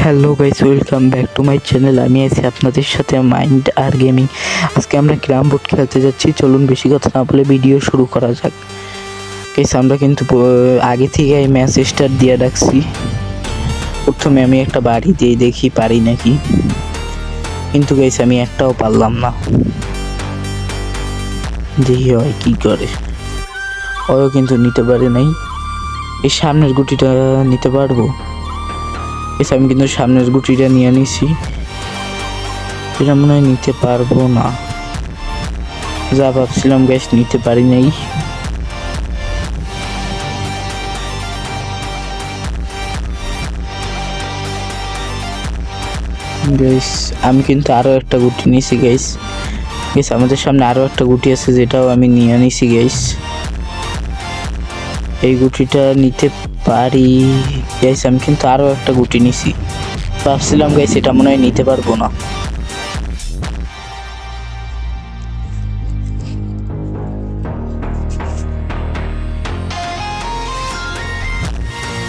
Hello guys, welcome back to my channel. আমি আছি আপনাদের সাথে মাইন্ড আর গেমিং। আজকে আমরা ক্যারাম বোর্ড খেলতে যাচ্ছি। চলুন বেশি কথা না বলে ভিডিও শুরু করা যাক। গাইস আমরা কিন্তু আগে থেকে এই ম্যাচ স্টার্ট দিয়ে রাখছি। প্রথমে আমি একটা বাড়ি দিয়ে দেখি পারি নাকি, কিন্তু গাইস আমি একটাও পারলাম না। দেখি হয় কি করে। ওও কিন্তু নিতে পারে নাই। এই সামনের গুটিটা নিতে পারবো। আমি কিন্তু সামনের গুটিটা নিয়ে নিছি। এটা মনে হয় নিতে পারবো না, যা ভাবছিলাম গ্যাস নিতে পারি নাই। গাইস আমি কিন্তু আরো একটা গুটি নিছি গাইস। গাইস আমাদের সামনে আরো একটা গুটি আছে, যেটাও আমি নিয়ে নিছি গাইস। এই গুটিটা নিতে পারি গাইস। আমি কিন্তু আরো একটা গুটি নিছি, ভাবছিলাম গাইস এটা মনে হয় নিতে পারবো না।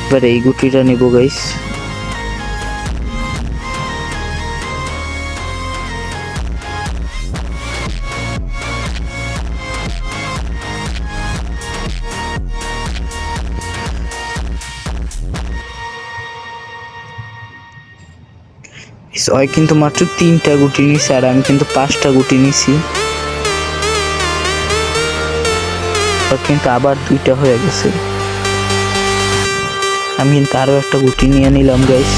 এবার এই গুটিটা নিব গাইস। ওই কিন্তু মাত্র 3টা গুটি নিছি, আর আমি কিন্তু 5টা গুটি নিছি। কিন্তু আবার 2টা হয়ে গেছে। আমি কিন্তু আরো একটা গুটি নিয়ে নিলাম গাইস।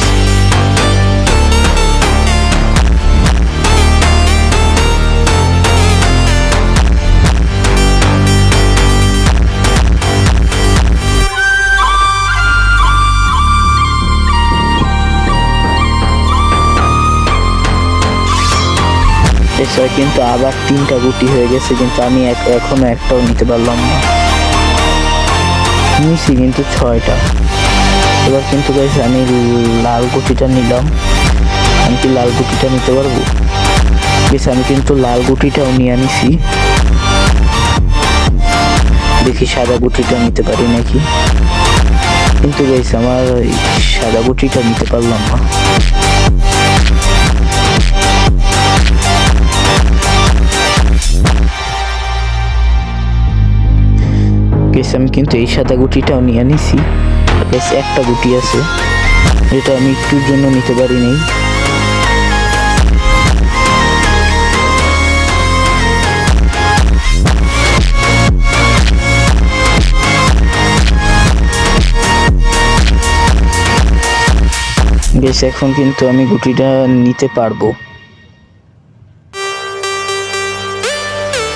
কিন্তু আবার 3টা গুটি হয়ে গেছে, কিন্তু আমি এখনো একটাও নিতে পারলাম না। নিছি কিন্তু 6টা। এবার কিন্তু গাইস আমি লাল গুটিটা নিলাম। আমি কি লাল গুটিটা নিতে পারবো? বেশ আমি কিন্তু লাল গুটিটাও নিয়ে নিছি। দেখি সাদা গুটিটা নিতে পারি নাকি, কিন্তু গাইস আমার সাদা গুটিটা নিতে পারলাম না। আমি কিন্তু এই সাদা গুটিটাও নিয়ে নিছি। একটা গুটি আছে, যেটা আমি একটুর জন্য নিতে পারি নাই। বেশ এখন কিন্তু আমি গুটিটা নিতে পারবো।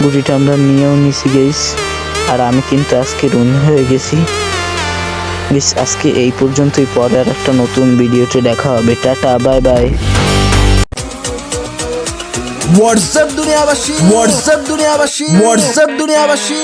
গুটিটা আমরা নিয়েও নিছি গাইস, আর আমি কিন্তু আজকে রুন হয়ে গেছি। বেশ আজকে এই পর্যন্তই, পরে আর একটা নতুন ভিডিওতে দেখা হবে। Tata, bye bye. WhatsApp দুনিয়াবাসী